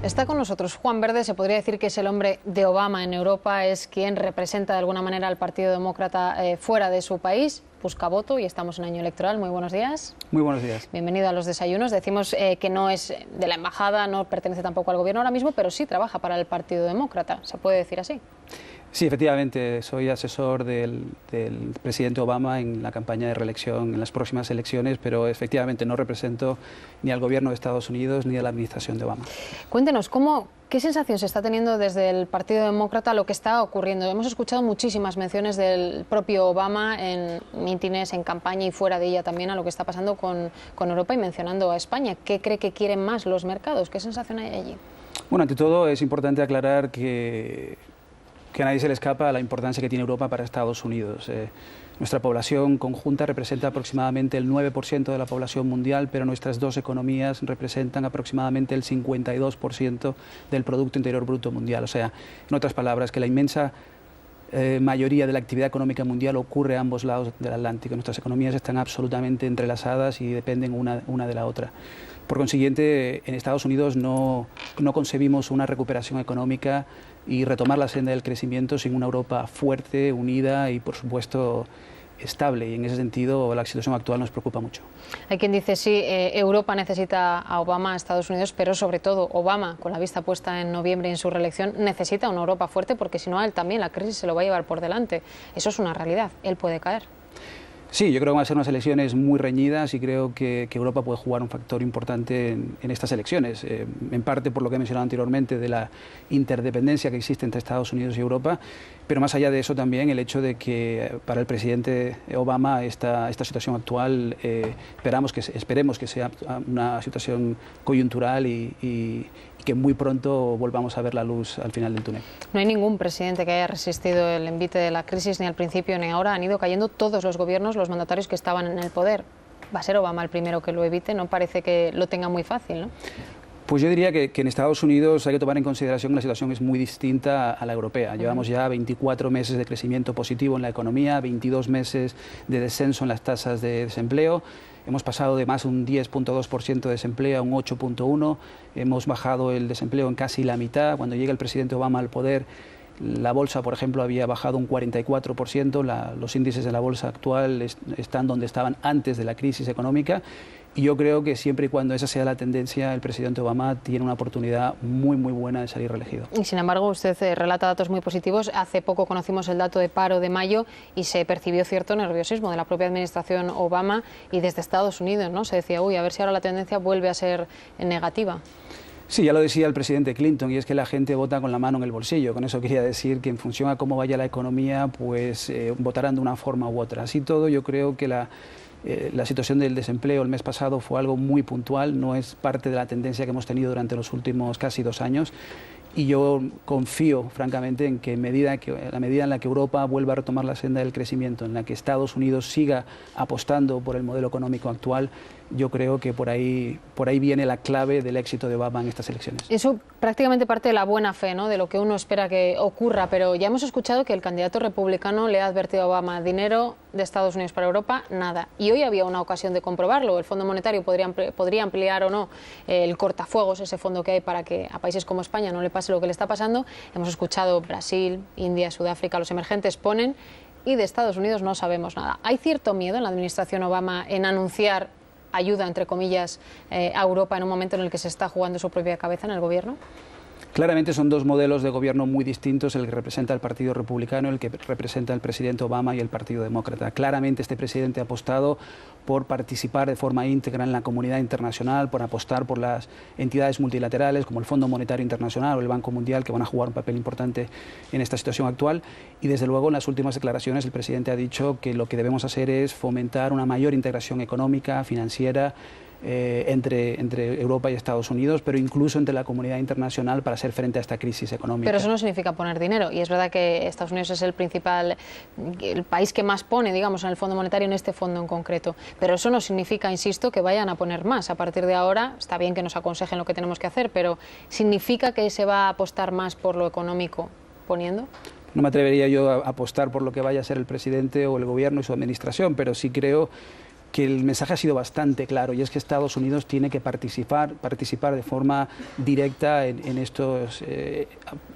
Está con nosotros Juan Verde, se podría decir que es el hombre de Obama en Europa, es quien representa de alguna manera al Partido Demócrata fuera de su país, busca voto y estamos en año electoral. Muy buenos días. Muy buenos días. Bienvenido a los desayunos. Decimos que no es de la embajada, no pertenece tampoco al gobierno ahora mismo, pero sí trabaja para el Partido Demócrata, ¿se puede decir así? Sí, efectivamente, soy asesor del presidente Obama en la campaña de reelección en las próximas elecciones, pero efectivamente no represento ni al gobierno de Estados Unidos ni a la administración de Obama. Cuéntenos, ¿qué sensación se está teniendo desde el Partido Demócrata lo que está ocurriendo? Hemos escuchado muchísimas menciones del propio Obama en mítines, en campaña y fuera de ella también a lo que está pasando con Europa y mencionando a España. ¿Qué cree que quieren más los mercados? ¿Qué sensación hay allí? Bueno, ante todo es importante aclarar que a nadie se le escapa la importancia que tiene Europa para Estados Unidos. Nuestra población conjunta representa aproximadamente el 9% de la población mundial, pero nuestras dos economías representan aproximadamente el 52% del Producto Interior Bruto mundial. O sea, en otras palabras, que la inmensa mayoría de la actividad económica mundial ocurre a ambos lados del Atlántico. Nuestras economías están absolutamente entrelazadas y dependen una de la otra. Por consiguiente, en Estados Unidos no concebimos una recuperación económica y retomar la senda del crecimiento sin una Europa fuerte, unida y, por supuesto, estable. Y en ese sentido, la situación actual nos preocupa mucho. Hay quien dice, sí, Europa necesita a Obama, a Estados Unidos, pero sobre todo Obama, con la vista puesta en noviembre y en su reelección, necesita una Europa fuerte porque si no, a él también la crisis se lo va a llevar por delante. Eso es una realidad, él puede caer. Sí, yo creo que van a ser unas elecciones muy reñidas y creo que Europa puede jugar un factor importante en estas elecciones, en parte por lo que he mencionado anteriormente de la interdependencia que existe entre Estados Unidos y Europa, pero más allá de eso también el hecho de que para el presidente Obama esta situación actual esperemos que sea una situación coyuntural y que muy pronto volvamos a ver la luz al final del túnel. No hay ningún presidente que haya resistido el envite de la crisis ni al principio ni ahora. Han ido cayendo todos los gobiernos, los mandatarios que estaban en el poder. Va a ser Obama el primero que lo evite, no parece que lo tenga muy fácil, ¿no? Pues yo diría que en Estados Unidos hay que tomar en consideración que la situación es muy distinta a la europea. Llevamos ya 24 meses de crecimiento positivo en la economía, 22 meses de descenso en las tasas de desempleo. Hemos pasado de más un 10.2% de desempleo a un 8.1%. Hemos bajado el desempleo en casi la mitad. Cuando llega el presidente Obama al poder, la bolsa, por ejemplo, había bajado un 44%. Los índices de la bolsa actual están donde estaban antes de la crisis económica. Y yo creo que siempre y cuando esa sea la tendencia, el presidente Obama tiene una oportunidad muy buena de salir reelegido. Y sin embargo, usted relata datos muy positivos. Hace poco conocimos el dato de paro de mayo y se percibió cierto nerviosismo de la propia administración Obama y desde Estados Unidos, ¿no? Se decía, uy, a ver si ahora la tendencia vuelve a ser negativa. Sí, ya lo decía el presidente Clinton, y es que la gente vota con la mano en el bolsillo. Con eso quería decir que en función a cómo vaya la economía, pues votarán de una forma u otra. Así todo, yo creo que la situación del desempleo el mes pasado fue algo muy puntual, no es parte de la tendencia que hemos tenido durante los últimos casi 2 años. Y yo confío, francamente, en que a la medida en la que Europa vuelva a retomar la senda del crecimiento, en la que Estados Unidos siga apostando por el modelo económico actual, yo creo que por ahí viene la clave del éxito de Obama en estas elecciones. Eso prácticamente parte de la buena fe, ¿no?, de lo que uno espera que ocurra, pero ya hemos escuchado que el candidato republicano le ha advertido a Obama: dinero de Estados Unidos para Europa, nada. Y hoy había una ocasión de comprobarlo. El Fondo Monetario podría ampliar o no el cortafuegos, ese fondo que hay para que a países como España no le pase lo que le está pasando. Hemos escuchado Brasil, India, Sudáfrica, los emergentes ponen, y de Estados Unidos no sabemos nada. ¿Hay cierto miedo en la administración Obama en anunciar ayuda, entre comillas, a Europa en un momento en el que se está jugando su propia cabeza en el gobierno? Claramente son dos modelos de gobierno muy distintos, el que representa el Partido Republicano, el que representa el presidente Obama y el Partido Demócrata. Claramente este presidente ha apostado por participar de forma íntegra en la comunidad internacional, por apostar por las entidades multilaterales como el Fondo Monetario Internacional o el Banco Mundial, que van a jugar un papel importante en esta situación actual. Y desde luego en las últimas declaraciones el presidente ha dicho que lo que debemos hacer es fomentar una mayor integración económica, financiera, entre Europa y Estados Unidos, pero incluso entre la comunidad internacional para hacer frente a esta crisis económica. Pero eso no significa poner dinero, y es verdad que Estados Unidos es el país que más pone, digamos, en el Fondo Monetario, en este fondo en concreto. Pero eso no significa, insisto, que vayan a poner más. A partir de ahora, está bien que nos aconsejen lo que tenemos que hacer, pero ¿significa que se va a apostar más por lo económico poniendo? No me atrevería yo a apostar por lo que vaya a ser el presidente o el gobierno y su administración, pero sí creo que el mensaje ha sido bastante claro, y es que Estados Unidos tiene que participar de forma directa en estos,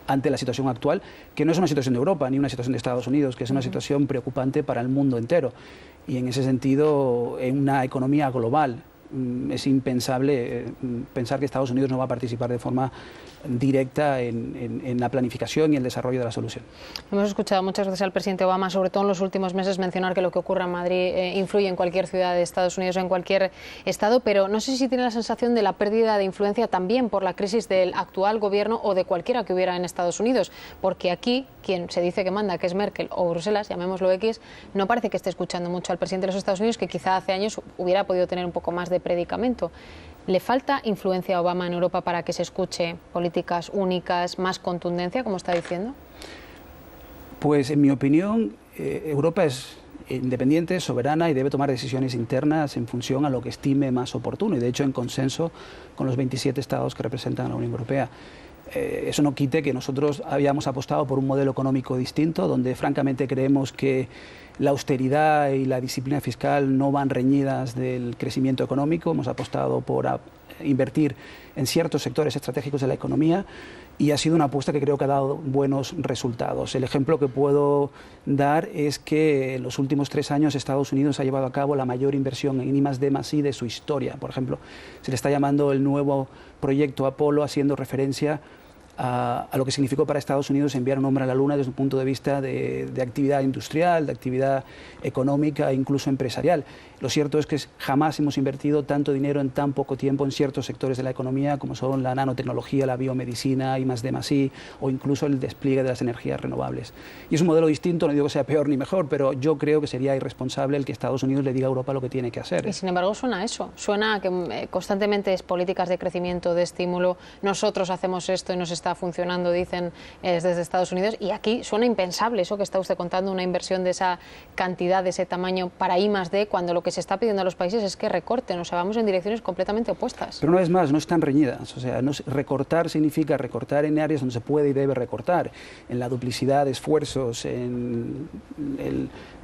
ante la situación actual, que no es una situación de Europa ni una situación de Estados Unidos, que es una situación preocupante para el mundo entero. Y en ese sentido, en una economía global, es impensable pensar que Estados Unidos no va a participar de forma directa en la planificación y el desarrollo de la solución. Hemos escuchado muchas veces al presidente Obama, sobre todo en los últimos meses, mencionar que lo que ocurra en Madrid influye en cualquier ciudad de Estados Unidos o en cualquier estado, pero no sé si tiene la sensación de la pérdida de influencia también por la crisis del actual gobierno o de cualquiera que hubiera en Estados Unidos, porque aquí quien se dice que manda, que es Merkel o Bruselas, llamémoslo X, no parece que esté escuchando mucho al presidente de los Estados Unidos, que quizá hace años hubiera podido tener un poco más de predicamento. ¿Le falta influencia a Obama en Europa para que se escuche políticas únicas, más contundencia, como está diciendo? Pues en mi opinión, Europa es independiente, soberana y debe tomar decisiones internas en función a lo que estime más oportuno, y de hecho en consenso con los 27 estados que representan a la Unión Europea. Eso no quite que nosotros habíamos apostado por un modelo económico distinto, donde francamente creemos que la austeridad y la disciplina fiscal no van reñidas del crecimiento económico. Hemos apostado por invertir en ciertos sectores estratégicos de la economía, y ha sido una apuesta que creo que ha dado buenos resultados. El ejemplo que puedo dar es que en los últimos 3 años Estados Unidos ha llevado a cabo la mayor inversión en I+D+I de su historia. Por ejemplo, se le está llamando el nuevo proyecto Apolo, haciendo referencia a lo que significó para Estados Unidos enviar un hombre a la Luna desde un punto de vista de actividad industrial, de actividad económica e incluso empresarial. Lo cierto es que jamás hemos invertido tanto dinero en tan poco tiempo en ciertos sectores de la economía como son la nanotecnología, la biomedicina, I+D+I o incluso el despliegue de las energías renovables. Y es un modelo distinto, no digo que sea peor ni mejor, pero yo creo que sería irresponsable el que Estados Unidos le diga a Europa lo que tiene que hacer. Y sin embargo suena a eso, suena a que constantemente es políticas de crecimiento, de estímulo, nosotros hacemos esto y nos está funcionando, dicen desde Estados Unidos, y aquí suena impensable eso que está usted contando, una inversión de esa cantidad, de ese tamaño para I+D, cuando lo que se está pidiendo a los países es que recorten, o sea, vamos en direcciones completamente opuestas. Pero una vez más, no están reñidas, o sea, recortar significa recortar en áreas donde se puede y debe recortar, en la duplicidad de esfuerzos, en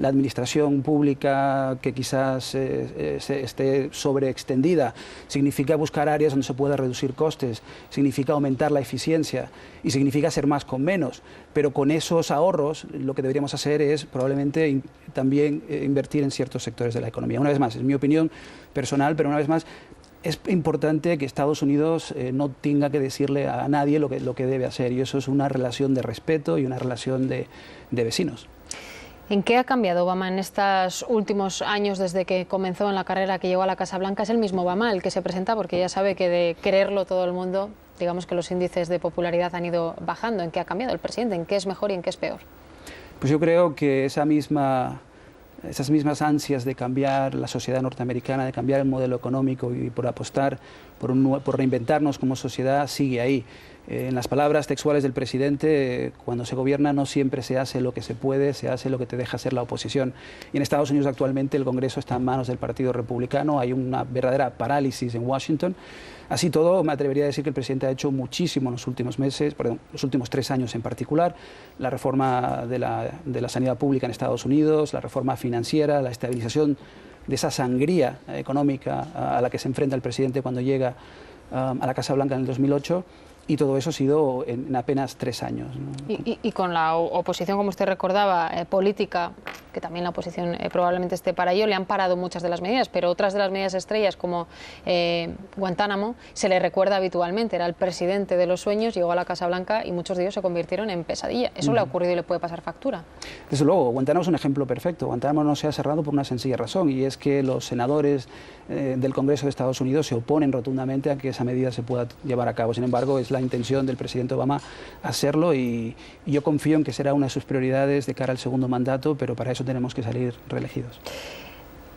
la administración pública que quizás esté sobreextendida, significa buscar áreas donde se pueda reducir costes, significa aumentar la eficiencia y significa hacer más con menos, pero con esos ahorros lo que deberíamos hacer es probablemente también invertir en ciertos sectores de la economía. Una vez más, es mi opinión personal, pero una vez más, es importante que Estados Unidos no tenga que decirle a nadie lo que debe hacer, y eso es una relación de respeto y una relación de vecinos. ¿En qué ha cambiado Obama en estos últimos años desde que comenzó en la carrera que llegó a la Casa Blanca? ¿Es el mismo Obama el que se presenta? Porque ya sabe que de quererlo todo el mundo, digamos que los índices de popularidad han ido bajando. ¿En qué ha cambiado el presidente? ¿En qué es mejor y en qué es peor? Pues yo creo que esas mismas ansias de cambiar la sociedad norteamericana, de cambiar el modelo económico y por apostar por reinventarnos como sociedad, sigue ahí. En las palabras textuales del presidente, cuando se gobierna no siempre se hace lo que se puede, se hace lo que te deja hacer la oposición. Y en Estados Unidos actualmente el Congreso está en manos del Partido Republicano, hay una verdadera parálisis en Washington. Así todo, me atrevería a decir que el presidente ha hecho muchísimo en los últimos meses, los últimos 3 años en particular: la reforma de la sanidad pública en Estados Unidos, la reforma financiera, la estabilización de esa sangría económica a la que se enfrenta el presidente cuando llega a la Casa Blanca en el 2008. Y todo eso ha sido en apenas 3 años, ¿no? Y con la oposición, como usted recordaba, política, que también la oposición probablemente esté para ello, le han parado muchas de las medidas, pero otras de las medidas estrellas, como Guantánamo, se le recuerda habitualmente. Era el presidente de los sueños, llegó a la Casa Blanca y muchos de ellos se convirtieron en pesadilla. ¿Eso le ha ocurrido y le puede pasar factura? Desde luego, Guantánamo es un ejemplo perfecto. Guantánamo no se ha cerrado por una sencilla razón, y es que los senadores del Congreso de Estados Unidos se oponen rotundamente a que esa medida se pueda llevar a cabo. Sin embargo, es la intención del presidente Obama hacerlo, y yo confío en que será una de sus prioridades de cara al segundo mandato, pero para eso tenemos que salir reelegidos.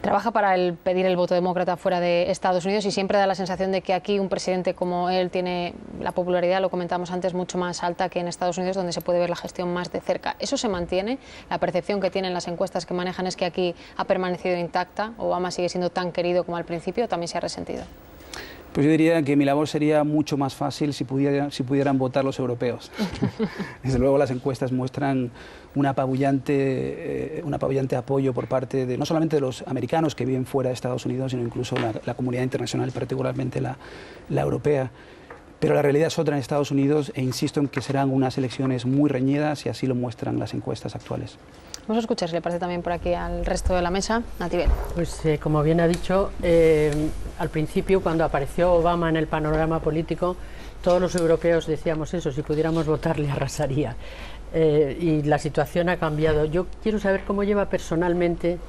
Trabaja para pedir el voto demócrata fuera de Estados Unidos y siempre da la sensación de que aquí un presidente como él tiene la popularidad, lo comentamos antes, mucho más alta que en Estados Unidos, donde se puede ver la gestión más de cerca. ¿Eso se mantiene? ¿La percepción que tienen las encuestas que manejan es que aquí ha permanecido intacta? ¿Obama sigue siendo tan querido como al principio o también se ha resentido? Pues yo diría que mi labor sería mucho más fácil si pudieran votar los europeos. Desde luego las encuestas muestran un apabullante apoyo por parte de no solamente de los americanos que viven fuera de Estados Unidos, sino incluso la comunidad internacional, particularmente la europea. Pero la realidad es otra en Estados Unidos e insisto en que serán unas elecciones muy reñidas y así lo muestran las encuestas actuales. Vamos a escuchar si le parece también por aquí al resto de la mesa. Natividad. Pues como bien ha dicho, al principio cuando apareció Obama en el panorama político, todos los europeos decíamos eso, si pudiéramos votar le arrasaría. Y la situación ha cambiado. Yo quiero saber cómo lleva personalmente,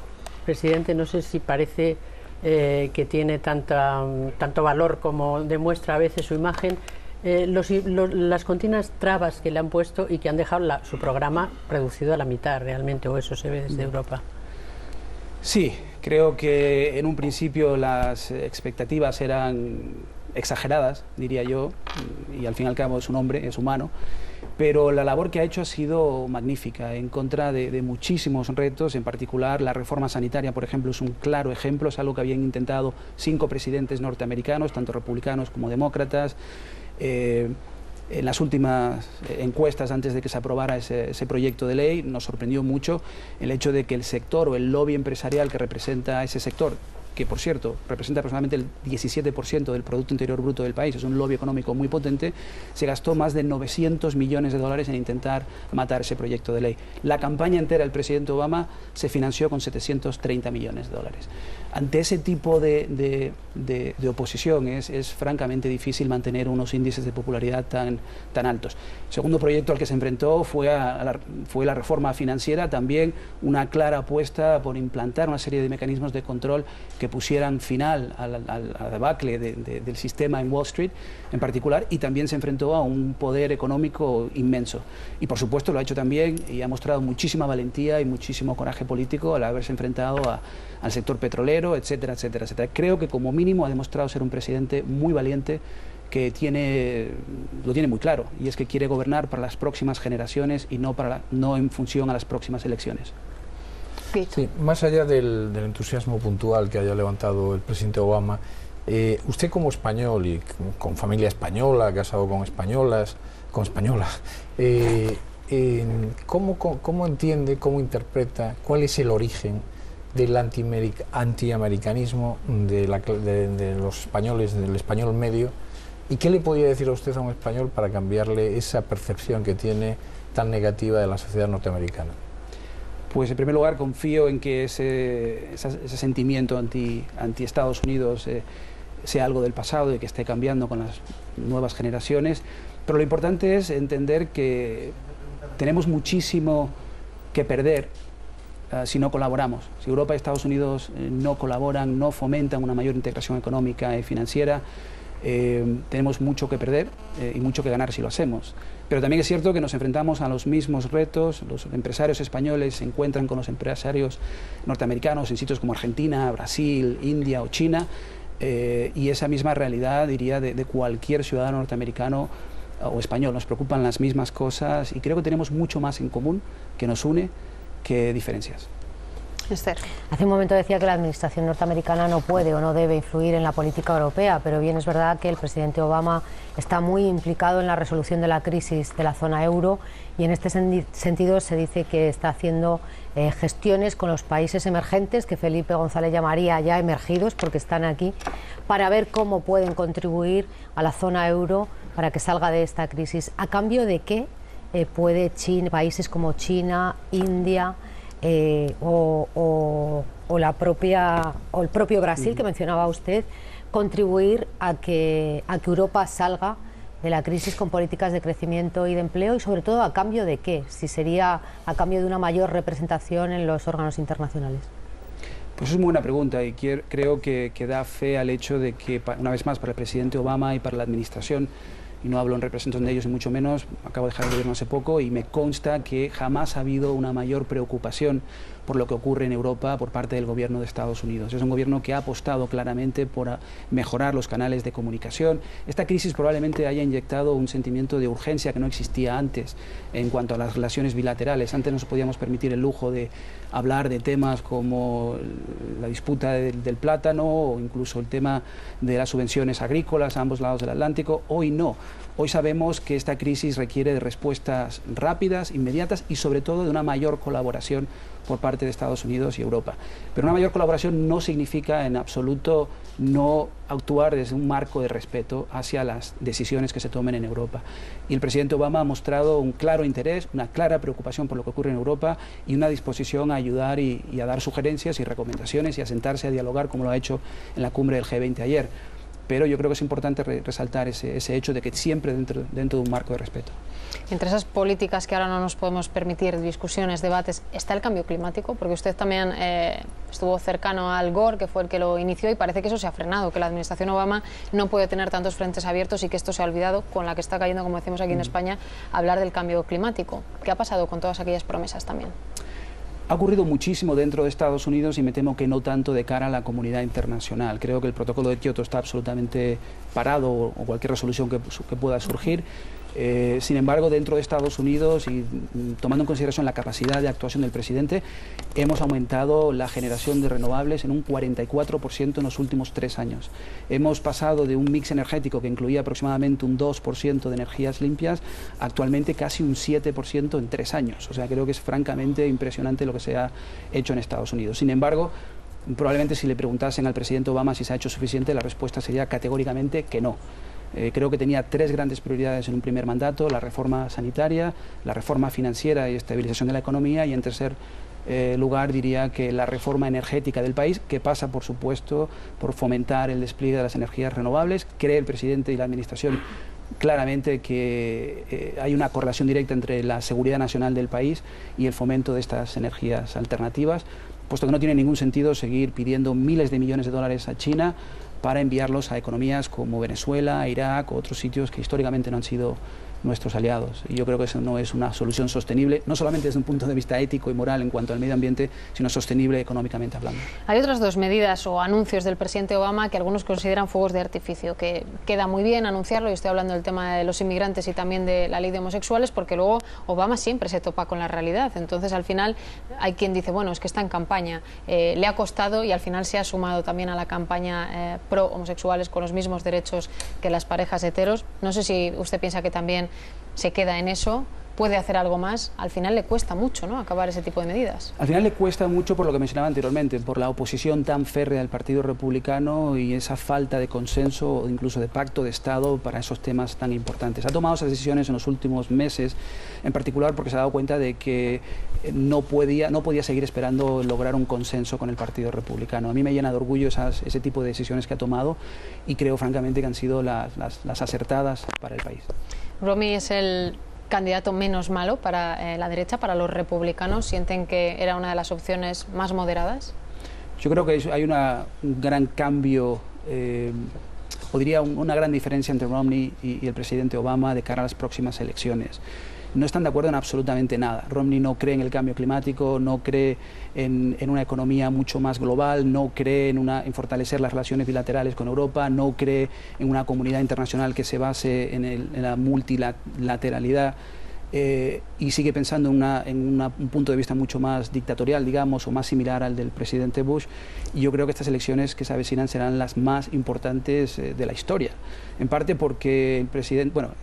presidente, no sé si parece que tiene tanto valor como demuestra a veces su imagen, las continuas trabas que le han puesto y que han dejado su programa reducido a la mitad realmente, o eso se ve desde Europa. Sí, creo que en un principio las expectativas eran exageradas, diría yo, y al fin y al cabo es un hombre, es humano, pero la labor que ha hecho ha sido magnífica, en contra de muchísimos retos, en particular la reforma sanitaria, por ejemplo, es un claro ejemplo, es algo que habían intentado 5 presidentes norteamericanos, tanto republicanos como demócratas. En las últimas encuestas, antes de que se aprobara ese proyecto de ley, nos sorprendió mucho el hecho de que el sector o el lobby empresarial que representa ese sector, que por cierto representa aproximadamente el 17% del Producto Interior Bruto del país, es un lobby económico muy potente, se gastó más de 900 millones de dólares en intentar matar ese proyecto de ley. La campaña entera del presidente Obama se financió con 730 millones de dólares. Ante ese tipo de oposición es francamente difícil mantener unos índices de popularidad tan altos. El segundo proyecto al que se enfrentó fue la reforma financiera, también una clara apuesta por implantar una serie de mecanismos de control que pusieran final a la debacle del sistema en Wall Street en particular, y también se enfrentó a un poder económico inmenso. Y por supuesto lo ha hecho también y ha mostrado muchísima valentía y muchísimo coraje político al haberse enfrentado al sector petrolero, etcétera, etcétera, etcétera. Creo que como mínimo ha demostrado ser un presidente muy valiente, que lo tiene muy claro, y es que quiere gobernar para las próximas generaciones y no en función a las próximas elecciones. Sí, más allá del entusiasmo puntual que haya levantado el presidente Obama, usted como español y con familia española, casado con españolas, ¿cómo entiende, cómo interpreta, cuál es el origen del antiamericanismo de los españoles, del español medio? ¿Y qué le podría decir a usted a un español para cambiarle esa percepción que tiene tan negativa de la sociedad norteamericana? Pues en primer lugar confío en que ese sentimiento anti Estados Unidos sea algo del pasado y que esté cambiando con las nuevas generaciones, pero lo importante es entender que tenemos muchísimo que perder si no colaboramos. Si Europa y Estados Unidos no colaboran, no fomentan una mayor integración económica y financiera, tenemos mucho que perder y mucho que ganar si lo hacemos. Pero también es cierto que nos enfrentamos a los mismos retos. Los empresarios españoles se encuentran con los empresarios norteamericanos en sitios como Argentina, Brasil, India o China, y esa misma realidad, diría, de cualquier ciudadano norteamericano o español. Nos preocupan las mismas cosas y creo que tenemos mucho más en común que nos une que diferencias. Esther. Hace un momento decía que la administración norteamericana no puede o no debe influir en la política europea, pero bien es verdad que el presidente Obama está muy implicado en la resolución de la crisis de la zona euro y en este sentido se dice que está haciendo gestiones con los países emergentes, que Felipe González llamaría ya emergidos porque están aquí, para ver cómo pueden contribuir a la zona euro para que salga de esta crisis. ¿A cambio de qué puede países como China, India o el propio Brasil, que mencionaba usted, contribuir a que Europa salga de la crisis con políticas de crecimiento y de empleo, y sobre todo a cambio de qué? Si sería a cambio de una mayor representación en los órganos internacionales. Pues es muy buena pregunta y creo que da fe al hecho de que, una vez más, para el presidente Obama y para la administración, y no hablo en representación de ellos ni mucho menos, acabo de dejar el gobierno hace poco y me consta que jamás ha habido una mayor preocupación por lo que ocurre en Europa por parte del gobierno de Estados Unidos. Es un gobierno que ha apostado claramente por mejorar los canales de comunicación. Esta crisis probablemente haya inyectado un sentimiento de urgencia que no existía antes en cuanto a las relaciones bilaterales. Antes nos podíamos permitir el lujo de hablar de temas como la disputa del plátano o incluso el tema de las subvenciones agrícolas a ambos lados del Atlántico. Hoy no. Hoy sabemos que esta crisis requiere de respuestas rápidas, inmediatas y sobre todo de una mayor colaboración por parte de Estados Unidos y Europa. Pero una mayor colaboración no significa en absoluto no actuar desde un marco de respeto hacia las decisiones que se tomen en Europa. Y el presidente Obama ha mostrado un claro interés, una clara preocupación por lo que ocurre en Europa y una disposición a ayudar y a dar sugerencias y recomendaciones y a sentarse a dialogar como lo ha hecho en la cumbre del G20 ayer. Pero yo creo que es importante resaltar ese hecho de que siempre dentro de un marco de respeto. Entre esas políticas que ahora no nos podemos permitir, discusiones, debates, ¿está el cambio climático? Porque usted también estuvo cercano a Al Gore, que fue el que lo inició, y parece que eso se ha frenado, que la administración Obama no puede tener tantos frentes abiertos y que esto se ha olvidado, con la que está cayendo, como decimos aquí en España, hablar del cambio climático. ¿Qué ha pasado con todas aquellas promesas también? Ha ocurrido muchísimo dentro de Estados Unidos y me temo que no tanto de cara a la comunidad internacional. Creo que el protocolo de Kioto está absolutamente parado o cualquier resolución que pueda surgir. Sin embargo, dentro de Estados Unidos y tomando en consideración la capacidad de actuación del presidente, hemos aumentado la generación de renovables en un 44% en los últimos 3 años. Hemos pasado de un mix energético que incluía aproximadamente un 2% de energías limpias, actualmente casi un 7% en 3 años. O sea, creo que es francamente impresionante lo que se ha hecho en Estados Unidos. Sin embargo, probablemente si le preguntasen al presidente Obama si se ha hecho suficiente, la respuesta sería categóricamente que no. Creo que tenía 3 grandes prioridades en un primer mandato: la reforma sanitaria, la reforma financiera y estabilización de la economía, y en tercer lugar diría que la reforma energética del país, que pasa por supuesto por fomentar el despliegue de las energías renovables. Cree el presidente y la administración claramente que hay una correlación directa entre la seguridad nacional del país y el fomento de estas energías alternativas, puesto que no tiene ningún sentido seguir pidiendo miles de millones de dólares a China para enviarlos a economías como Venezuela, Irak o otros sitios que históricamente no han sido nuestros aliados. Y yo creo que eso no es una solución sostenible, no solamente desde un punto de vista ético y moral en cuanto al medio ambiente, sino sostenible económicamente hablando. Hay otras 2 medidas o anuncios del presidente Obama que algunos consideran fuegos de artificio, que queda muy bien anunciarlo, y estoy hablando del tema de los inmigrantes y también de la ley de homosexuales, porque luego Obama siempre se topa con la realidad. Entonces, al final, hay quien dice, bueno, es que está en campaña, le ha costado y al final se ha sumado también a la campaña pro homosexuales con los mismos derechos que las parejas heteros. No sé si usted piensa que también se queda en eso, puede hacer algo más. Al final le cuesta mucho, ¿no?, acabar ese tipo de medidas. Al final le cuesta mucho por lo que mencionaba anteriormente, por la oposición tan férrea del Partido Republicano y esa falta de consenso o incluso de pacto de Estado para esos temas tan importantes. Ha tomado esas decisiones en los últimos meses, en particular porque se ha dado cuenta de que no podía seguir esperando lograr un consenso con el Partido Republicano. A mí me llena de orgullo ese tipo de decisiones que ha tomado y creo francamente que han sido las acertadas para el país. Romney es el candidato menos malo para la derecha, para los republicanos. ¿Sienten que era una de las opciones más moderadas? Yo creo que hay un gran cambio, o diría una gran diferencia entre Romney y el presidente Obama de cara a las próximas elecciones. No están de acuerdo en absolutamente nada. Romney no cree en el cambio climático, no cree en una economía mucho más global, no cree en fortalecer las relaciones bilaterales con Europa, no cree en una comunidad internacional que se base en la multilateralidad. Y sigue pensando en un punto de vista mucho más dictatorial, digamos, o más similar al del presidente Bush. Y yo creo que estas elecciones que se avecinan serán las más importantes de la historia. En parte porque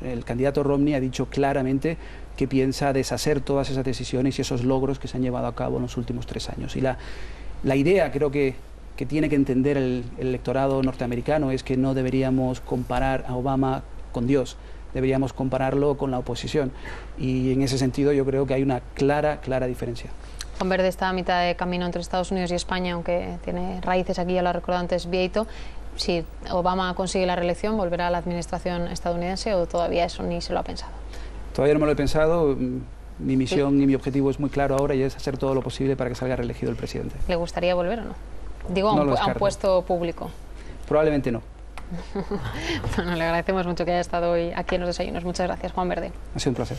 el candidato Romney ha dicho claramente que piensa deshacer todas esas decisiones y esos logros que se han llevado a cabo en los últimos 3 años. Y la idea, creo que tiene que entender el electorado norteamericano, es que no deberíamos comparar a Obama con Dios. Deberíamos compararlo con la oposición, y en ese sentido yo creo que hay una clara diferencia. Juan Verde está a mitad de camino entre Estados Unidos y España, aunque tiene raíces aquí, ya lo ha recordado antes Vieito. Si Obama consigue la reelección, ¿volverá a la administración estadounidense o todavía eso ni se lo ha pensado? Todavía no me lo he pensado. Mi misión y mi objetivo es muy claro ahora, y es hacer todo lo posible para que salga reelegido el presidente. ¿Le gustaría volver o no? Digo, no a un puesto público. Probablemente no. Bueno, le agradecemos mucho que haya estado hoy aquí en Los Desayunos. Muchas gracias, Juan Verde. Ha sido un placer.